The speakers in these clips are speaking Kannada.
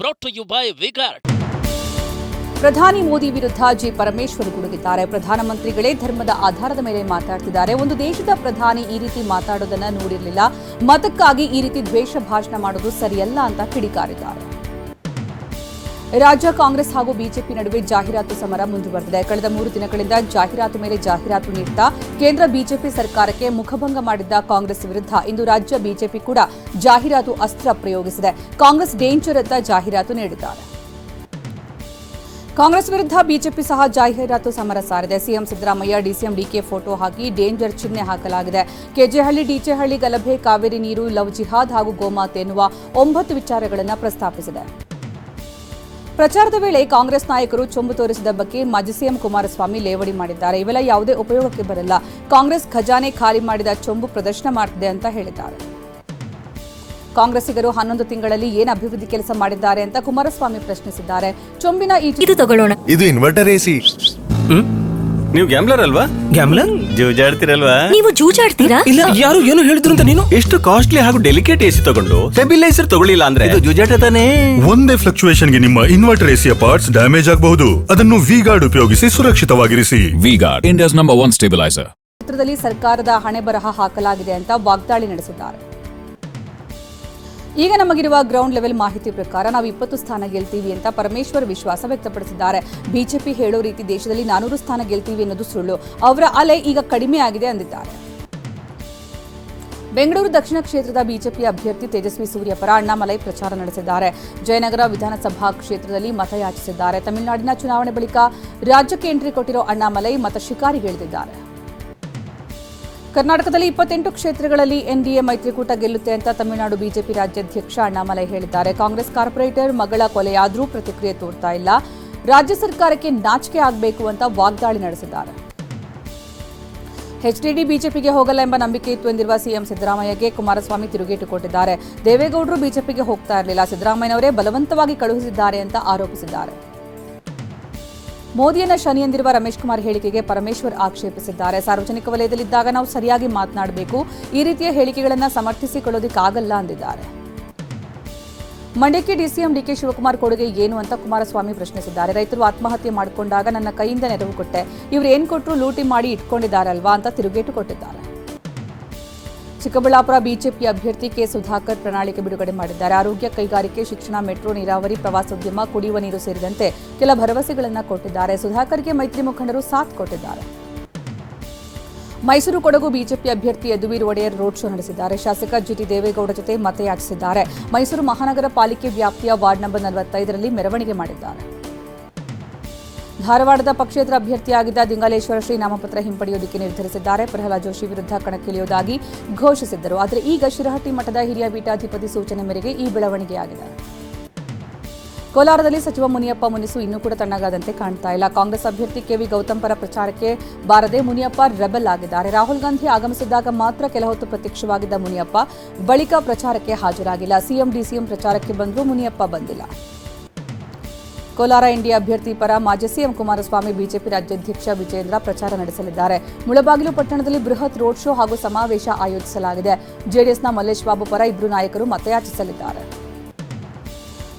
Brought to you by V-Guard. ಪ್ರಧಾನಿ ಮೋದಿ ವಿರುದ್ಧ ಜಿ ಪರಮೇಶ್ವರ್ ಗುಡುಗಿದ್ದಾರೆ. ಪ್ರಧಾನಮಂತ್ರಿಗಳೇ ಧರ್ಮದ ಆಧಾರದ ಮೇಲೆ ಮಾತಾಡ್ತಿದ್ದಾರೆ. ಒಂದು ದೇಶದ ಪ್ರಧಾನಿ ಈ ರೀತಿ ಮಾತಾಡೋದನ್ನ ನೋಡಿರಲಿಲ್ಲ. ಮತಕ್ಕಾಗಿ ಈ ರೀತಿ ದ್ವೇಷ ಭಾಷಣ ಮಾಡೋದು ಸರಿಯಲ್ಲ ಅಂತ ಕಿಡಿಕಾರಿದ್ದಾರೆ. ರಾಜ್ಯ ಕಾಂಗ್ರೆಸ್ ಹಾಗೂ ಬಿಜೆಪಿ ನಡುವೆ ಜಾಹೀರಾತು ಸಮರ ಮುಂದುವರೆದಿದೆ. ಕಳೆದ 3 ದಿನಗಳಿಂದ ಜಾಹೀರಾತು ಮೇಲೆ ಜಾಹೀರಾತು ನೀಡುತ್ತಾ ಕೇಂದ್ರ ಬಿಜೆಪಿ ಸರ್ಕಾರಕ್ಕೆ ಮುಖಭಂಗ ಮಾಡಿದ್ದ ಕಾಂಗ್ರೆಸ್ ವಿರುದ್ಧ ಇಂದು ರಾಜ್ಯ ಬಿಜೆಪಿ ಕೂಡ ಜಾಹೀರಾತು ಅಸ್ತ್ರ ಪ್ರಯೋಗಿಸಿದೆ. ಕಾಂಗ್ರೆಸ್ ಡೇಂಜರ್ ಅಂತ ಜಾಹೀರಾತು ನೀಡಿದ್ದಾರೆ. ಕಾಂಗ್ರೆಸ್ ವಿರುದ್ಧ ಬಿಜೆಪಿ ಸಹ ಜಾಹೀರಾತು ಸಮರ ಸಾರಿದೆ. CM Siddaramaiah, DCM DK photo ಹಾಕಿ ಡೇಂಜರ್ ಚಿಹ್ನೆ ಹಾಕಲಾಗಿದೆ. ಕೆಜೆಹಳ್ಳಿ, ಡಿಚೆಹಳ್ಳಿ ಗಲಭೆ, ಕಾವೇರಿ ನೀರು, ಲವ್ ಜಿಹಾದ್ ಹಾಗೂ ಗೋಮಾತೆ ಎನ್ನುವ 9 ವಿಚಾರಗಳನ್ನು ಪ್ರಸ್ತಾಪಿಸಿದೆ. ಪ್ರಚಾರದ ವೇಳೆ ಕಾಂಗ್ರೆಸ್ ನಾಯಕರು ಚೊಂಬು ತೋರಿಸಿದ ಬಗ್ಗೆ ಮಾಜಿ ಸಿಎಂ ಕುಮಾರಸ್ವಾಮಿ ಲೇವಡಿ ಮಾಡಿದ್ದಾರೆ. ಇವೆಲ್ಲ ಯಾವುದೇ ಉಪಯೋಗಕ್ಕೆ ಬರಲ್ಲ. ಕಾಂಗ್ರೆಸ್ ಖಜಾನೆ ಖಾಲಿ ಮಾಡಿದ ಚೊಂಬು ಪ್ರದರ್ಶನ ಮಾಡ್ತಿದೆ ಅಂತ ಹೇಳಿದ್ದಾರೆ. ಕಾಂಗ್ರೆಸ್ಸಿಗರು 11 ತಿಂಗಳಲ್ಲಿ ಏನು ಅಭಿವೃದ್ಧಿ ಕೆಲಸ ಮಾಡಿದ್ದಾರೆ ಅಂತ ಕುಮಾರಸ್ವಾಮಿ ಪ್ರಶ್ನಿಸಿದ್ದಾರೆ. ಚೊಂಬಿನ ಇದು ತಗೊಳ್ಳೋಣ. ಇದು ಇನ್ವರ್ಟರ್ ಎಸಿ. ನೀವು ಗ್ಯಾಮ್ಲರ್ ಅಲ್ವಾ? ಗ್ಯಾಮ್ಲರ್ ಜೂಜಾಡ್ತಿರಲ್ವಾ? ನೀವು ಜೂಜಾಡ್ತೀರಾ? ಇಲ್ಲ, ಯಾರು ಏನು ಹೇಳಿದ್ರು ಅಂತ ನೀನು ಎಷ್ಟು ಕಾಸ್ಟ್ಲಿ ಹಾಗೂ ಡೆಲಿಕೇಟ್ ಎಸಿ ತಗೊಂಡು ಸ್ಟೆಬಿಲೈಸರ್ ತಗೊಳ್ಳಿಲ್ಲ ಅಂದ್ರೆ ಇದು ಜೂಜಾಟ ತಾನೇ. ಒಂದೇ ಫ್ಲಕ್ಚುಯೇಷನ್ ಗೆ ನಿಮ್ಮ ಇನ್ವರ್ಟರ್ ಎಸಿಯ ಪಾರ್ಟ್ಸ್ ಡ್ಯಾಮೇಜ್ ಆಗಬಹುದು. ಅದನ್ನು ವಿಗಾರ್ಡ್ ಉಪಯೋಗಿಸಿ ಸುರಕ್ಷಿತವಾಗಿರಿಸಿ. V Guard, India's number 1 stabiliser. ಚಿತ್ರದಲ್ಲಿ ಸರ್ಕಾರದ ಹಣೆ ಬರಹ ಹಾಕಲಾಗಿದೆ ಅಂತ ವಾಗ್ದಾಳಿ ನಡೆಸಿದ್ದಾರೆ. ಈಗ ನಮಗಿರುವ ಗ್ರೌಂಡ್ ಲೆವೆಲ್ ಮಾಹಿತಿ ಪ್ರಕಾರ ನಾವು 20 ಸ್ಥಾನ ಗೆಲ್ತೀವಿ ಅಂತ ಪರಮೇಶ್ವರ್ ವಿಶ್ವಾಸ ವ್ಯಕ್ತಪಡಿಸಿದ್ದಾರೆ. ಬಿಜೆಪಿ ಹೇಳೋ ರೀತಿ ದೇಶದಲ್ಲಿ 400 ಸ್ಥಾನ ಗೆಲ್ತೀವಿ ಅನ್ನೋದು ಸುಳ್ಳು. ಅವರ ಅಲೆ ಈಗ ಕಡಿಮೆ ಆಗಿದೆ ಅಂದಿದ್ದಾರೆ. ಬೆಂಗಳೂರು ದಕ್ಷಿಣ ಕ್ಷೇತ್ರದ ಬಿಜೆಪಿ ಅಭ್ಯರ್ಥಿ ತೇಜಸ್ವಿ ಸೂರ್ಯ ಪರ ಅಣ್ಣಾಮಲೈ ಪ್ರಚಾರ ನಡೆಸಿದ್ದಾರೆ. ಜಯನಗರ ವಿಧಾನಸಭಾ ಕ್ಷೇತ್ರದಲ್ಲಿ ಮತಯಾಚಿಸಿದ್ದಾರೆ. ತಮಿಳುನಾಡಿನ ಚುನಾವಣೆ ಬಳಿಕ ರಾಜ್ಯಕ್ಕೆ ಎಂಟ್ರಿ ಕೊಟ್ಟಿರೋ ಅಣ್ಣಾಮಲೈ ಮತ ಶಿಕಾರಿಗಿಳಿದಿದ್ದಾರೆ. ಕರ್ನಾಟಕದಲ್ಲಿ 28 ಕ್ಷೇತ್ರಗಳಲ್ಲಿ ಎನ್ಡಿಎ ಮೈತ್ರಿಕೂಟ ಗೆಲ್ಲುತ್ತೆ ಅಂತ ತಮಿಳುನಾಡು ಬಿಜೆಪಿ ರಾಜ್ಯಾಧ್ಯಕ್ಷ ಅಣ್ಣಾಮಲೈ ಹೇಳಿದ್ದಾರೆ. ಕಾಂಗ್ರೆಸ್ ಕಾರ್ಪೊರೇಟರ್ ಮಗಳ ಕೊಲೆಯಾದರೂ ಪ್ರತಿಕ್ರಿಯೆ ತೋರ್ತಾ ಇಲ್ಲ. ರಾಜ್ಯ ಸರ್ಕಾರಕ್ಕೆ ನಾಚಿಕೆ ಆಗಬೇಕು ಅಂತ ವಾಗ್ದಾಳಿ ನಡೆಸಿದ್ದಾರೆ. ಎಚ್ಡಿಡಿ ಬಿಜೆಪಿಗೆ ಹೋಗಲ್ಲ ಎಂಬ ನಂಬಿಕೆ ಇತ್ತು ಎಂದಿರುವ ಸಿಎಂ ಸಿದ್ದರಾಮಯ್ಯಗೆ ಕುಮಾರಸ್ವಾಮಿ ತಿರುಗೇಟು ಕೊಟ್ಟಿದ್ದಾರೆ. ದೇವೇಗೌಡರು ಬಿಜೆಪಿಗೆ ಹೋಗ್ತಾ ಇರಲಿಲ್ಲ, ಸಿದ್ದರಾಮಯ್ಯನವರೇ ಬಲವಂತವಾಗಿ ಕಳುಹಿಸಿದ್ದಾರೆ ಅಂತ ಆರೋಪಿಸಿದ್ದಾರೆ. ಮೋದಿಯನ್ನ ಶನಿ ಎಂದಿರುವ ರಮೇಶ್ ಕುಮಾರ್ ಹೇಳಿಕೆಗೆ ಪರಮೇಶ್ವರ್ ಆಕ್ಷೇಪಿಸಿದ್ದಾರೆ. ಸಾರ್ವಜನಿಕ ವಲಯದಲ್ಲಿದ್ದಾಗ ನಾವು ಸರಿಯಾಗಿ ಮಾತನಾಡಬೇಕು. ಈ ರೀತಿಯ ಹೇಳಿಕೆಗಳನ್ನು ಸಮರ್ಥಿಸಿಕೊಳ್ಳೋದಕ್ಕಾಗಲ್ಲ ಅಂದಿದ್ದಾರೆ. ಮಂಡ್ಯಕ್ಕೆ ಡಿಸಿಎಂ ಡಿಕೆ ಶಿವಕುಮಾರ್ ಕೊಡುಗೆ ಏನು ಅಂತ ಕುಮಾರಸ್ವಾಮಿ ಪ್ರಶ್ನಿಸಿದ್ದಾರೆ. ರೈತರು ಆತ್ಮಹತ್ಯೆ ಮಾಡಿಕೊಂಡಾಗ ನನ್ನ ಕೈಯಿಂದ ನೆರವು ಕೊಟ್ಟೆ, ಇವರು ಏನ್ ಕೊಟ್ಟರು ಲೂಟಿ ಮಾಡಿ ಇಟ್ಕೊಂಡಿದ್ದಾರಲ್ವಾ ಅಂತ ತಿರುಗೇಟು ಕೊಟ್ಟಿದ್ದಾರೆ. ಚಿಕ್ಕಬಳ್ಳಾಪುರ ಬಿಜೆಪಿ ಅಭ್ಯರ್ಥಿ ಕೆ ಸುಧಾಕರ್ ಪ್ರಣಾಳಿಕೆ ಬಿಡುಗಡೆ ಮಾಡಿದ್ದಾರೆ. ಆರೋಗ್ಯ, ಕೈಗಾರಿಕೆ, ಶಿಕ್ಷಣ, ಮೆಟ್ರೋ, ನೀರಾವರಿ, ಪ್ರವಾಸೋದ್ಯಮ, ಕುಡಿಯುವ ನೀರು ಸೇರಿದಂತೆ ಕೆಲ ಭರವಸೆಗಳನ್ನು ಕೊಟ್ಟಿದ್ದಾರೆ. ಸುಧಾಕರ್ಗೆ ಮೈತ್ರಿ ಮುಖಂಡರು ಸಾಥ್ ಕೊಟ್ಟಿದ್ದಾರೆ. ಮೈಸೂರು ಕೊಡಗು ಬಿಜೆಪಿ ಅಭ್ಯರ್ಥಿ ಯದುವೀರ್ ಒಡೆಯರ್ ರೋಡ್ ಶೋ ನಡೆಸಿದ್ದಾರೆ. ಶಾಸಕ ಜಿಟಿ ದೇವೇಗೌಡ ಜೊತೆ ಮತಯಾಚಿಸಿದ್ದಾರೆ. ಮೈಸೂರು ಮಹಾನಗರ ಪಾಲಿಕೆ ವ್ಯಾಪ್ತಿಯ ವಾರ್ಡ್ ನಂಬರ್ 45ರಲ್ಲಿ ಮೆರವಣಿಗೆ ಮಾಡಿದ್ದಾರೆ. ಧಾರವಾಡದ ಪಕ್ಷೇತರ ಅಭ್ಯರ್ಥಿಯಾಗಿದ್ದ ದಿಂಗಾಲೇಶ್ವರ ಶ್ರೀ ನಾಮಪತ್ರ ಹಿಂಪಡೆಯುವುದಕ್ಕೆ ನಿರ್ಧರಿಸಿದ್ದಾರೆ. ಪ್ರಹ್ಲಾದ್ ಜೋಶಿ ವಿರುದ್ಧ ಕಣಕ್ಕಿಳಿಯುವುದಾಗಿ ಘೋಷಿಸಿದ್ದರು. ಆದರೆ ಈಗ ಶಿರಹಟ್ಟಿ ಮಠದ ಹಿರಿಯ ಪೀಠಾಧಿಪತಿ ಸೂಚನೆ ಮೇರೆಗೆ ಈ ಬೆಳವಣಿಗೆಯಾಗಿದೆ. ಕೋಲಾರದಲ್ಲಿ ಸಚಿವ ಮುನಿಯಪ್ಪ ಮುನಿಸು ಇನ್ನೂ ಕೂಡ ತಣ್ಣಗಾದಂತೆ ಕಾಣ್ತಾ ಇಲ್ಲ. ಕಾಂಗ್ರೆಸ್ ಅಭ್ಯರ್ಥಿ ಕೆವಿ ಗೌತಮ್ ಪರ ಪ್ರಚಾರಕ್ಕೆ ಬಾರದೆ ಮುನಿಯಪ್ಪ ರೆಬಲ್ ಆಗಿದ್ದಾರೆ. ರಾಹುಲ್ ಗಾಂಧಿ ಆಗಮಿಸಿದಾಗ ಮಾತ್ರ ಕೆಲ ಹೊತ್ತು ಪ್ರತ್ಯಕ್ಷವಾಗಿದ್ದ ಮುನಿಯಪ್ಪ ಬಳಿಕ ಪ್ರಚಾರಕ್ಕೆ ಹಾಜರಾಗಿಲ್ಲ. ಸಿಎಂ ಡಿಸಿಎಂ ಪ್ರಚಾರಕ್ಕೆ ಬಂದರೂ ಮುನಿಯಪ್ಪ ಬಂದಿಲ್ಲ. ಕೋಲಾರ ಇಂಡಿಯಾ ಅಭ್ಯರ್ಥಿ ಪರ ಮಾಜಿ ಸಿಎಂ ಕುಮಾರಸ್ವಾಮಿ ಬಿಜೆಪಿ ರಾಜ್ಯಾಧ್ಯಕ್ಷ ವಿಜೇಂದ್ರ ಪ್ರಚಾರ ನಡೆಸಲಿದ್ದಾರೆ. ಮುಳಬಾಗಿಲು ಪಟ್ಟಣದಲ್ಲಿ ಬೃಹತ್ ರೋಡ್ ಶೋ ಹಾಗೂ ಸಮಾವೇಶ ಆಯೋಜಿಸಲಾಗಿದೆ. ಜೆಡಿಎಸ್ನ ಮಲ್ಲೇಶ್ ಬಾಬು ಪರ ಇಬ್ಬರು ನಾಯಕರು ಮತಯಾಚಿಸಲಿದ್ದಾರೆ.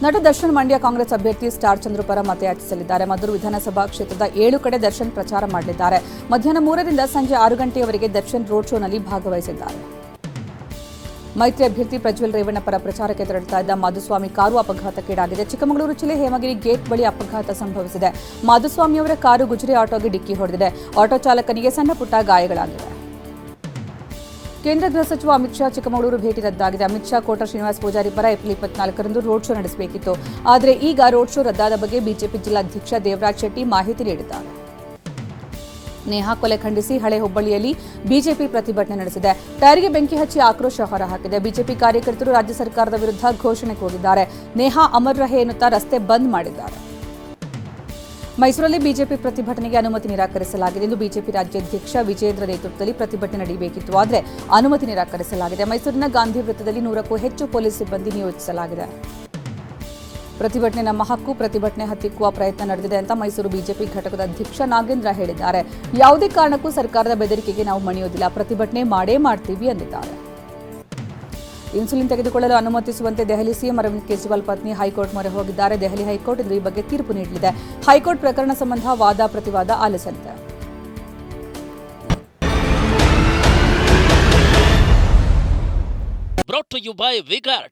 ನಟ ದರ್ಶನ್ ಮಂಡ್ಯ ಕಾಂಗ್ರೆಸ್ ಅಭ್ಯರ್ಥಿ ಸ್ಟಾರ್ ಚಂದ್ರು ಪರ ಮತಯಾಚಿಸಲಿದ್ದಾರೆ. ಮದ್ದೂರು ವಿಧಾನಸಭಾ ಕ್ಷೇತ್ರದ 7 ಕಡೆ ದರ್ಶನ್ ಪ್ರಚಾರ ಮಾಡಲಿದ್ದಾರೆ. ಮಧ್ಯಾಹ್ನ 3ರಿಂದ ಸಂಜೆ 6 ಗಂಟೆಯವರೆಗೆ ದರ್ಶನ್ ರೋಡ್ ಶೋನಲ್ಲಿ ಭಾಗವಹಿಸಿದ್ದಾರೆ. ಮೈತ್ರಿ ಅಭ್ಯರ್ಥಿ ಪ್ರಜ್ವಲ್ ರೇವಣ್ಣ ಪರ ಪ್ರಚಾರಕ್ಕೆ ತೆರಳುತ್ತಾ ಇದ್ದ ಮಾಧುಸ್ವಾಮಿ ಕಾರು ಅಪಘಾತಕ್ಕೀಡಾಗಿದೆ. ಚಿಕ್ಕಮಗಳೂರು ಜಿಲ್ಲೆ ಹೇಮಗಿರಿ ಗೇಟ್ ಬಳಿ ಅಪಘಾತ ಸಂಭವಿಸಿದೆ. ಮಾಧುಸ್ವಾಮಿಯವರ ಕಾರು ಗುಜರಿ ಆಟೋಗೆ ಡಿಕ್ಕಿ ಹೊಡೆದಿದೆ. ಆಟೋ ಚಾಲಕನಿಗೆ ಸಣ್ಣ ಪುಟ್ಟ ಗಾಯಗಳಾಗಿವೆ. ಕೇಂದ್ರ ಗೃಹ ಸಚಿವ ಅಮಿತ್ ಶಾ ಚಿಕ್ಕಮಗಳೂರು ಭೇಟಿ ರದ್ದಾಗಿದೆ. ಅಮಿತ್ ಶಾ ಕೋಟ ಶ್ರೀನಿವಾಸ್ ಪೂಜಾರಿ ಪರ ಏಪ್ರಿಲ್ 24ರಂದು ರೋಡ್ ಶೋ ನಡೆಸಬೇಕಿತ್ತು. ಆದರೆ ಈಗ ರೋಡ್ ಶೋ ರದ್ದಾದ ಬಗ್ಗೆ ಬಿಜೆಪಿ ಜಿಲ್ಲಾಧ್ಯಕ್ಷ ದೇವರಾಜ್ ಶೆಟ್ಟಿ ಮಾಹಿತಿ ನೀಡಿದ್ದಾರೆ. ನೇಹಾ ಕೊಲೆ ಖಂಡಿಸಿ ಹಳೆ ಹುಬ್ಬಳ್ಳಿಯಲ್ಲಿ ಬಿಜೆಪಿ ಪ್ರತಿಭಟನೆ ನಡೆಸಿದೆ. ಟೈರ್ಗೆ ಬೆಂಕಿ ಹಚ್ಚಿ ಆಕ್ರೋಶ ಹೊರಹಾಕಿದೆ. ಬಿಜೆಪಿ ಕಾರ್ಯಕರ್ತರು ರಾಜ್ಯ ಸರ್ಕಾರದ ವಿರುದ್ಧ ಘೋಷಣೆ ಕೂಗಿದ್ದಾರೆ. ನೇಹಾ ಅಮರ್ ರಹೆ ಎನ್ನುತ್ತಾ ರಸ್ತೆ ಬಂದ್ ಮಾಡಿದ್ದಾರೆ. ಮೈಸೂರಲ್ಲಿ ಬಿಜೆಪಿ ಪ್ರತಿಭಟನೆಗೆ ಅನುಮತಿ ನಿರಾಕರಿಸಲಾಗಿದೆ ಎಂದು ಬಿಜೆಪಿ ರಾಜ್ಯಾಧ್ಯಕ್ಷ ವಿಜೇಂದ್ರ ನೇತೃತ್ವದಲ್ಲಿ ಪ್ರತಿಭಟನೆ ನಡೆಯಬೇಕಿತ್ತು. ಆದರೆ ಅನುಮತಿ ನಿರಾಕರಿಸಲಾಗಿದೆ. ಮೈಸೂರಿನ ಗಾಂಧಿ ವೃತ್ತದಲ್ಲಿ 100ಕ್ಕೂ ಹೆಚ್ಚು ಪೊಲೀಸ್ ಸಿಬ್ಬಂದಿ ನಿಯೋಜಿಸಲಾಗಿದೆ. ಪ್ರತಿಭಟನೆ ನಮ್ಮ ಹಕ್ಕು, ಪ್ರತಿಭಟನೆ ಹತ್ತಿಕ್ಕುವ ಪ್ರಯತ್ನ ನಡೆದಿದೆ ಅಂತ ಮೈಸೂರು ಬಿಜೆಪಿ ಘಟಕದ ಅಧ್ಯಕ್ಷ ನಾಗೇಂದ್ರ ಹೇಳಿದ್ದಾರೆ. ಯಾವುದೇ ಕಾರಣಕ್ಕೂ ಸರ್ಕಾರದ ಬೆದರಿಕೆಗೆ ನಾವು ಮಣಿಯೋದಿಲ್ಲ, ಪ್ರತಿಭಟನೆ ಮಾಡೇ ಮಾಡ್ತೀವಿ ಎಂದಿದ್ದಾರೆ. ಇನ್ಸುಲಿನ್ ತೆಗೆದುಕೊಳ್ಳಲು ಅನುಮತಿಸುವಂತೆ ದೆಹಲಿ ಸಿಎಂ ಅರವಿಂದ್ ಕೇಜ್ರಿವಾಲ್ ಪತ್ನಿ ಹೈಕೋರ್ಟ್ ಮೊರೆ ಹೋಗಿದ್ದಾರೆ. ದೆಹಲಿ ಹೈಕೋರ್ಟ್ ಇಂದು ಈ ಬಗ್ಗೆ ತೀರ್ಪು ನೀಡಲಿದೆ. ಹೈಕೋರ್ಟ್ ಪ್ರಕರಣ ಸಂಬಂಧ ವಾದ ಪ್ರತಿವಾದ ಆಲಿಸಲಿದೆ. brought to you by Vigard.